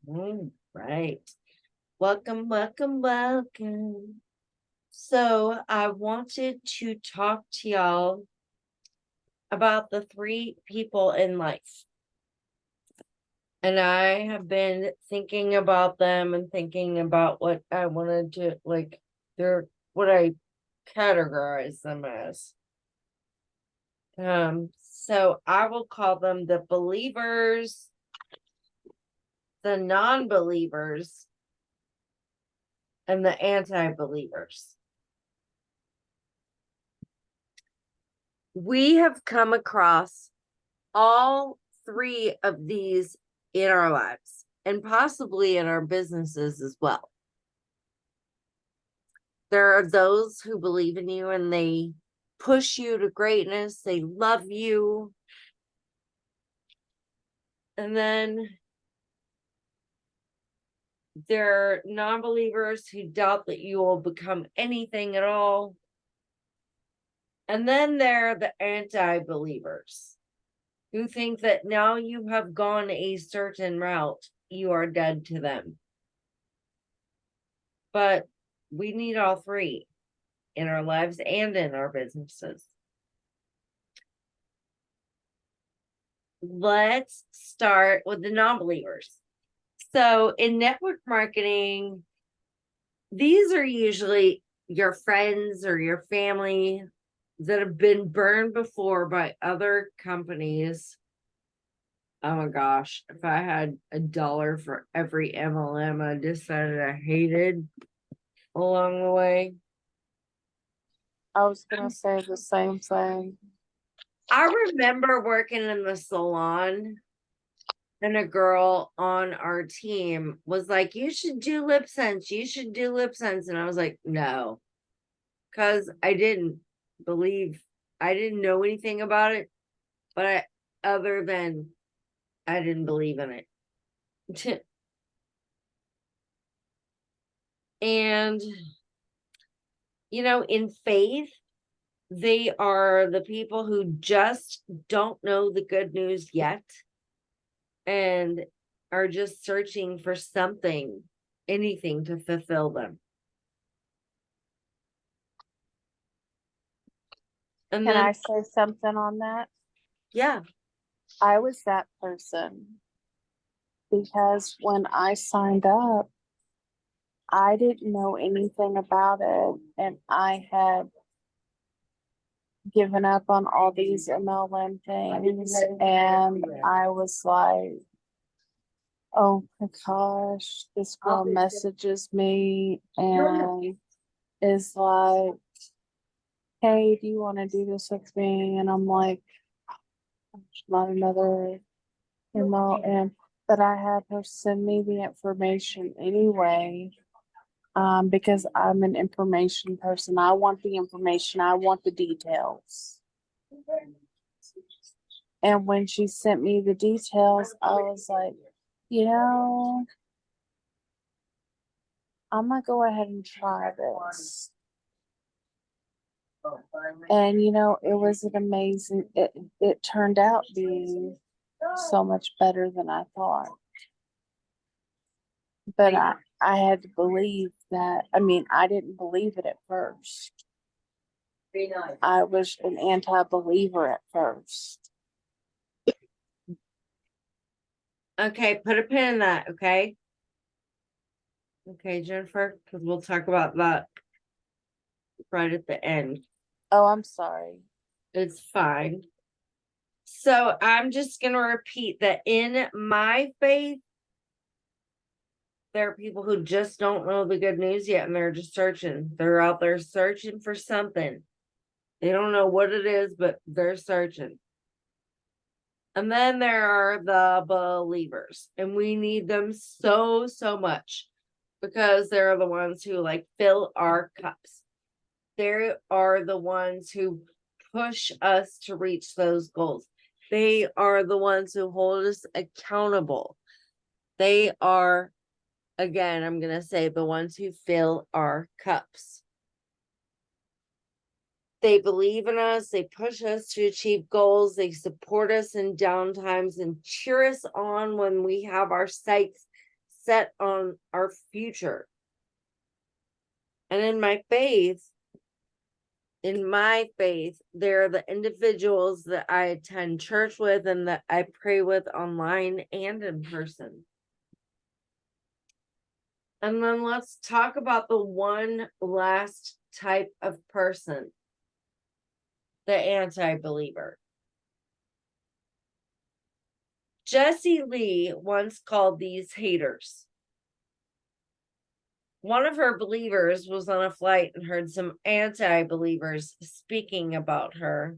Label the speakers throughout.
Speaker 1: All right. Welcome, welcome, welcome. So I wanted to talk to y'all about the three people in life. And I have been thinking about them and thinking about what I wanted to they're what I categorize them as. So I will call them the believers, the non-believers, and the anti-believers. We have come across all three of these in our lives and possibly in our businesses as well. There are those who believe in you and they push you to greatness, they love you. And then there are non-believers who doubt that you will become anything at all. And then there are the anti-believers who think that now you have gone a certain route, you are dead to them. But we need all three in our lives and in our businesses. Let's start with the non-believers. So in network marketing, these are usually your friends or your family that have been burned before by other companies. Oh my gosh, if I had $1 for every MLM I decided I hated along the way.
Speaker 2: I was going to say the same thing.
Speaker 1: I remember working in the salon and a girl on our team was like, you should do LipSense. You should do LipSense. And I was like, no, because I didn't know anything about it, but other than I didn't believe in it. And, in faith, they are the people who just don't know the good news yet and are just searching for something, anything to fulfill them. And
Speaker 2: Can
Speaker 1: then,
Speaker 2: I say something on that?
Speaker 1: yeah,
Speaker 2: I was that person because when I signed up, I didn't know anything about it, and I had given up on all these MLM things, and I was like, oh my gosh, this girl messages me and is like, hey, do you want to do this with me? And I'm like, not another MLM. But I had her send me the information anyway, because I'm an information person. I want the information, I want the details. And when she sent me the details, I was like, you know, I'm gonna go ahead and try this. And it was an amazing, it turned out being so much better than I thought. But I had to believe that. I mean, I didn't believe it at first. I was an anti-believer at first.
Speaker 1: okay, put a pin in that, okay? Okay, Jennifer, because we'll talk about that right at the end.
Speaker 2: Oh, I'm sorry.
Speaker 1: It's fine. So I'm just going to repeat that in my faith, there are people who just don't know the good news yet and they're just searching. They're out there searching for something. They don't know what it is, but they're searching. And then there are the believers, and we need them so, so much because they're the ones who fill our cups. They are the ones who push us to reach those goals. They are the ones who hold us accountable. They are, again, I'm going to say the ones who fill our cups. They believe in us, they push us to achieve goals, they support us in down times and cheer us on when we have our sights set on our future. And in my faith, there are the individuals that I attend church with and that I pray with online and in person. And then let's talk about the one last type of person, the anti-believer. Jessie Lee once called these haters. One of her believers was on a flight and heard some anti-believers speaking about her,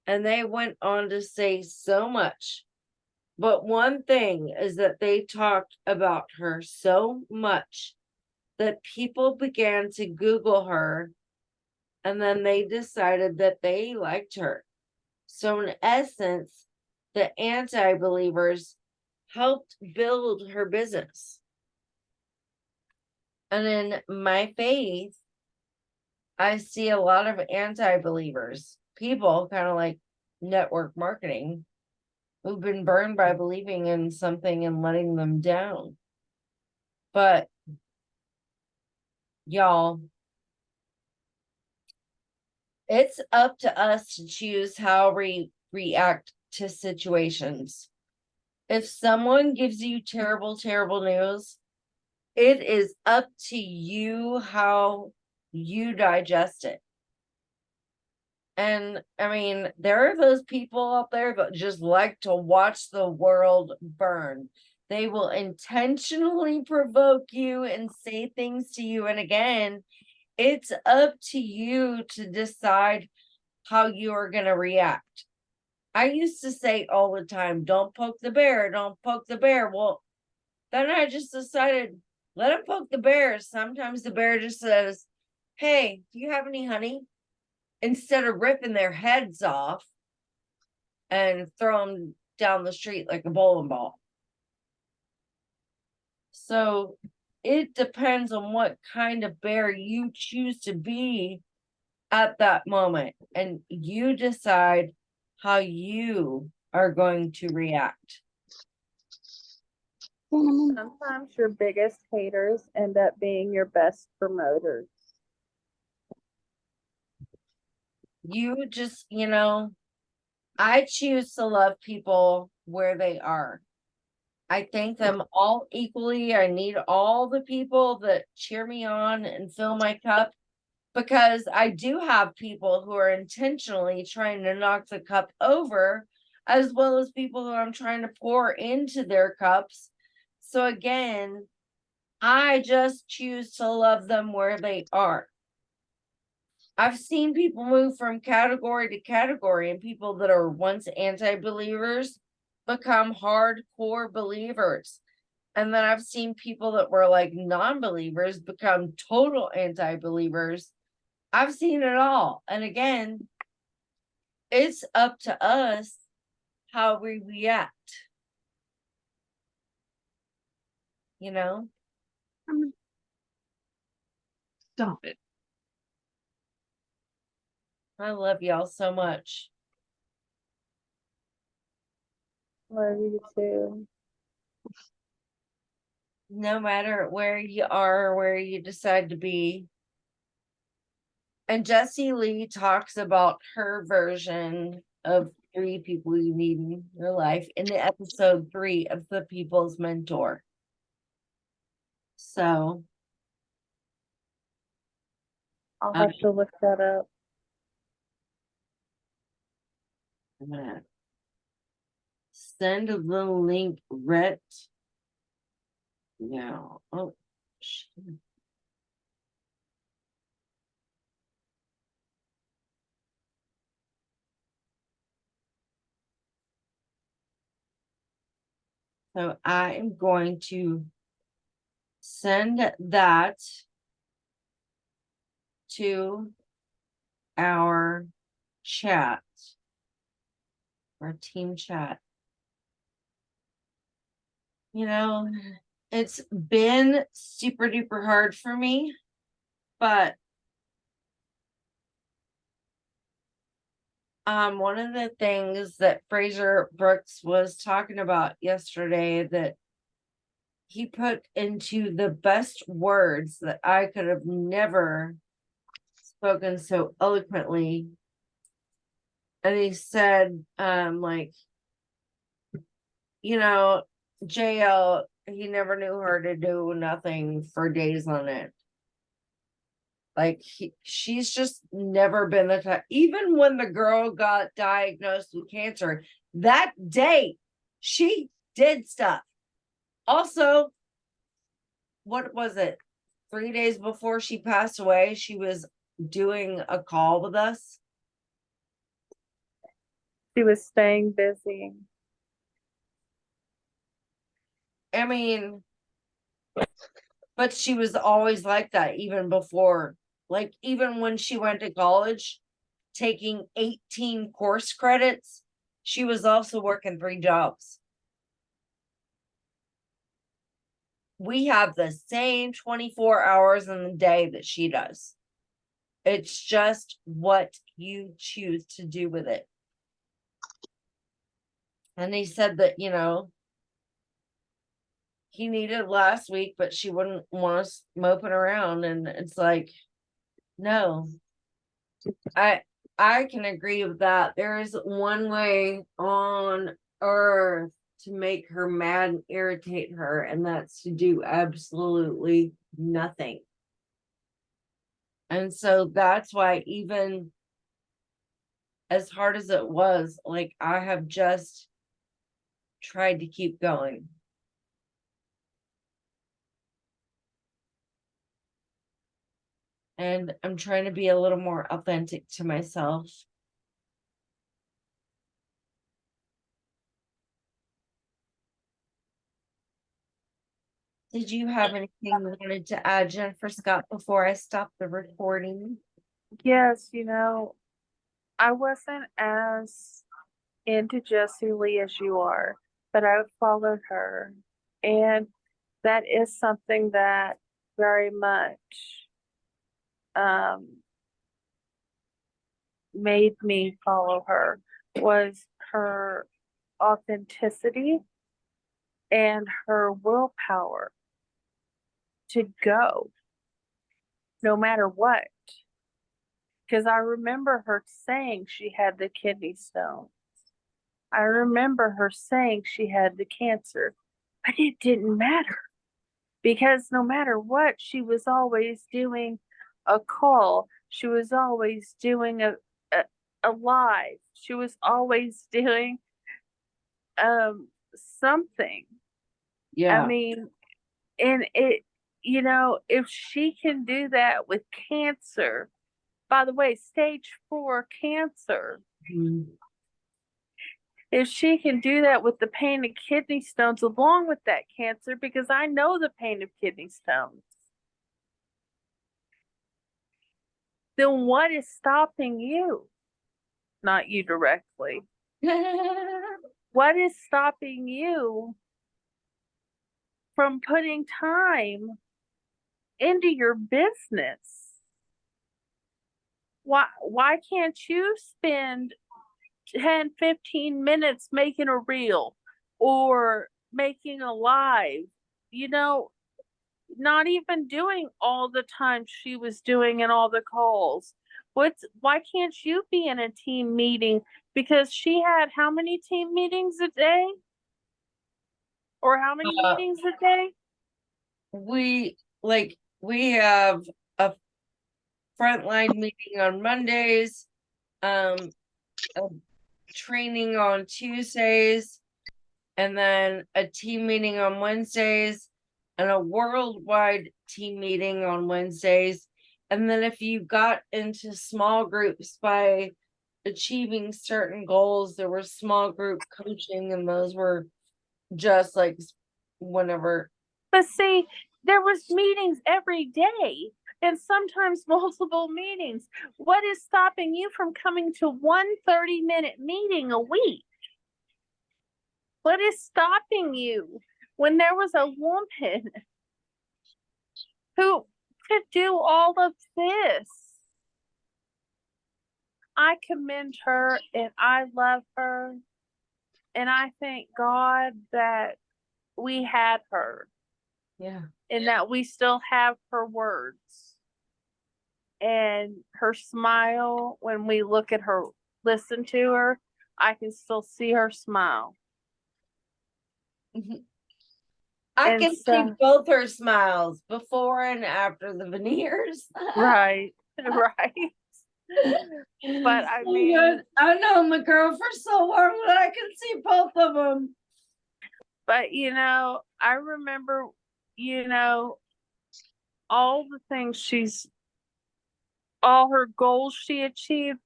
Speaker 1: and they went on to say so much. But one thing is that they talked about her so much that people began to Google her, and then they decided that they liked her. So in essence, the anti-believers helped build her business. And in my faith, I see a lot of anti-believers, people kind of like network marketing, who've been burned by believing in something and letting them down. But y'all, it's up to us to choose how we react to situations. If someone gives you terrible, terrible news, it is up to you how you digest it. And I mean, there are those people out there that just like to watch the world burn. They will intentionally provoke you and say things to you. And again, it's up to you to decide how you are going to react. I used to say all the time, don't poke the bear, don't poke the bear. Well, then I just decided, let him poke the bear. Sometimes the bear just says, hey, do you have any honey? Instead of ripping their heads off and throw them down the street like a bowling ball. So it depends on what kind of bear you choose to be at that moment, and you decide how you are going to react.
Speaker 2: Sometimes your biggest haters end up being your best promoters.
Speaker 1: You just, I choose to love people where they are. I thank them all equally. I need all the people that cheer me on and fill my cup, because I do have people who are intentionally trying to knock the cup over, as well as people who I'm trying to pour into their cups. So again, I just choose to love them where they are. I've seen people move from category to category, and people that are once anti-believers become hardcore believers. And then I've seen people that were like non-believers become total anti-believers. I've seen it all. And again, it's up to us how we react.
Speaker 3: Stop it.
Speaker 1: I love y'all so much.
Speaker 2: Love you too.
Speaker 1: No matter where you are or where you decide to be. And Jessie Lee talks about her version of 3 people you need in your life in the episode 3 of The People's Mentor. So
Speaker 2: I'll have to look that up.
Speaker 1: I'm gonna send a little link right now. Oh, shit. So I am going to send that to our chat, our team chat. It's been super duper hard for me, but One of the things that Fraser Brooks was talking about yesterday that he put into the best words that I could have never spoken so eloquently. And he said, like, JL, he never knew her to do nothing for days on it. Like she's just never been the type. Even when the girl got diagnosed with cancer, that day she did stuff. Also, what was it? 3 days before she passed away, she was doing a call with us.
Speaker 2: She was staying busy.
Speaker 1: I mean, but she was always like that, even before, like, even when she went to college, taking 18 course credits, she was also working 3 jobs. We have the same 24 hours in the day that she does. It's just what you choose to do with it. And he said that, he needed last week, but she wouldn't want us moping around. And it's like, no, I can agree with that. There is one way on earth to make her mad and irritate her, and that's to do absolutely nothing. And so that's why, even as hard as it was, like, I have just tried to keep going. And I'm trying to be a little more authentic to myself. Did you have anything you wanted to add, Jennifer Scott, before I stop the recording?
Speaker 2: Yes, I wasn't as into Jessie Lee as you are, but I followed her. And that is something that very much made me follow her, was her authenticity and her willpower to go no matter what. Because I remember her saying she had the kidney stones. I remember her saying she had the cancer, but it didn't matter because no matter what, she was always doing a call. She was always doing a live. She was always doing something.
Speaker 1: Yeah.
Speaker 2: I mean, and if she can do that with cancer, by the way, stage 4 cancer.
Speaker 1: Mhm.
Speaker 2: If she can do that with the pain of kidney stones along with that cancer, because I know the pain of kidney stones, then what is stopping you? Not you directly. What is stopping you from putting time into your business? Why can't you spend 10, 15 minutes making a reel or making a live? Not even doing all the time she was doing and all the calls. Why can't you be in a team meeting? Because she had how many team meetings a day? Or how many meetings a day?
Speaker 1: We have a frontline meeting on Mondays, a training on Tuesdays, and then a team meeting on Wednesdays, and a worldwide team meeting on Wednesdays. And then if you got into small groups by achieving certain goals, there was small group coaching, and those were just like whenever.
Speaker 2: But see, there was meetings every day and sometimes multiple meetings. What is stopping you from coming to one 30-minute meeting a week? What is stopping you when there was a woman who could do all of this? I commend her and I love her. And I thank God that we had her
Speaker 1: Yeah.
Speaker 2: and that we still have her words and her smile when we look at her, listen to her. I can still see her smile.
Speaker 1: I
Speaker 2: And
Speaker 1: can see both her smiles before and after the veneers.
Speaker 2: right, right. But I
Speaker 1: Oh,
Speaker 2: mean,
Speaker 1: God. I know my girl for so long, but I can see both of them.
Speaker 2: but I remember, you know, all the things all her goals she achieved.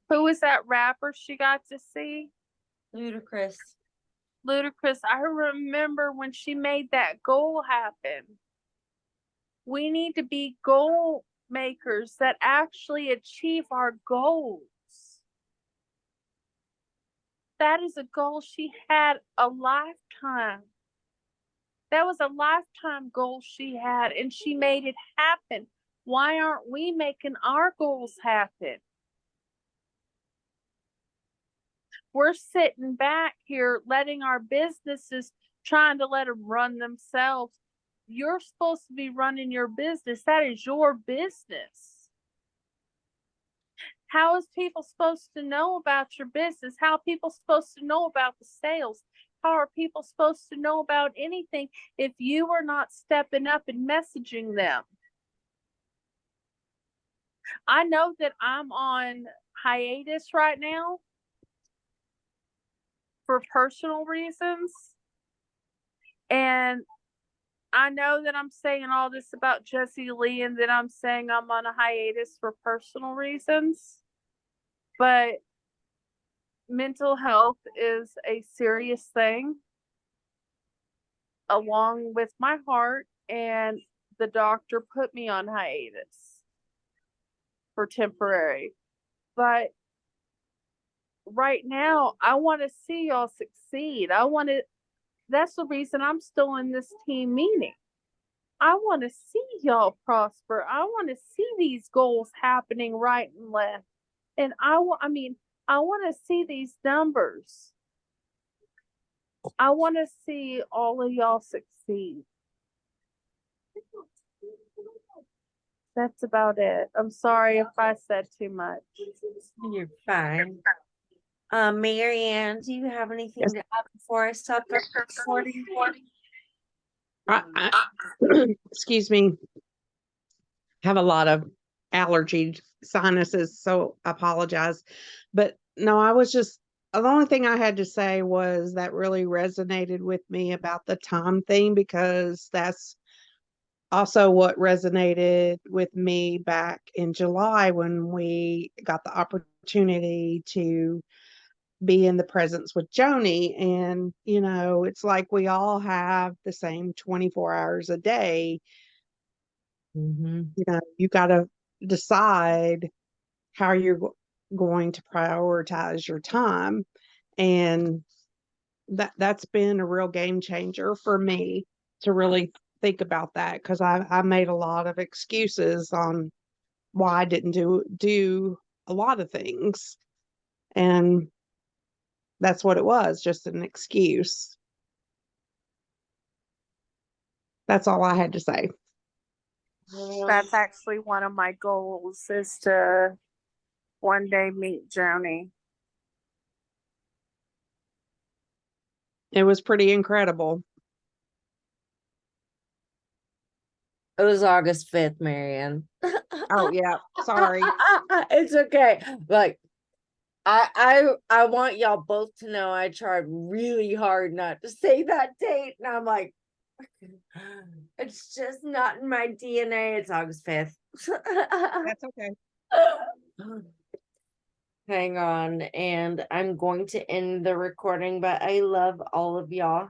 Speaker 2: Who was that rapper she got to see?
Speaker 1: Ludicrous.
Speaker 2: Ludacris. I remember when she made that goal happen. We need to be goal makers that actually achieve our goals. That is a goal she had a lifetime. That was a lifetime goal she had, and she made it happen. Why aren't we making our goals happen? We're sitting back here letting our businesses, trying to let them run themselves. You're supposed to be running your business. That is your business. How is people supposed to know about your business? How are people supposed to know about the sales? How are people supposed to know about anything if you are not stepping up and messaging them? I know that I'm on hiatus right now for personal reasons. And I know that I'm saying all this about Jessie Lee and that I'm saying I'm on a hiatus for personal reasons. But mental health is a serious thing, along with my heart, and the doctor put me on hiatus for temporary. But right now, I want to see y'all succeed. That's the reason I'm still in this team meeting. I want to see y'all prosper. I want to see these goals happening right and left. And I want to see these numbers. I want to see all of y'all succeed. That's about it. I'm sorry if I said too much.
Speaker 1: You're fine. Marianne, do you have anything to add before I stop the recording?
Speaker 4: Excuse me, have a lot of allergy sinuses, so I apologize. But no, the only thing I had to say was that really resonated with me about the time thing, because that's also what resonated with me back in July when we got the opportunity to be in the presence with Joni. And, it's like we all have the same 24 hours a day. You got to decide how you're going to prioritize your time. And that's been a real game changer for me to really think about that, because I made a lot of excuses on why I didn't do a lot of things. And that's what it was, just an excuse. That's all I had to say.
Speaker 2: That's actually one of my goals, is to one day meet Joni.
Speaker 4: It was pretty incredible.
Speaker 1: It was August 5th, Marianne.
Speaker 4: Oh yeah, sorry.
Speaker 1: It's okay. Like, I want y'all both to know I tried really hard not to say that date, and I'm like, it's just not in my DNA. It's August 5th.
Speaker 4: That's okay.
Speaker 1: Hang on, and I'm going to end the recording, but I love all of y'all.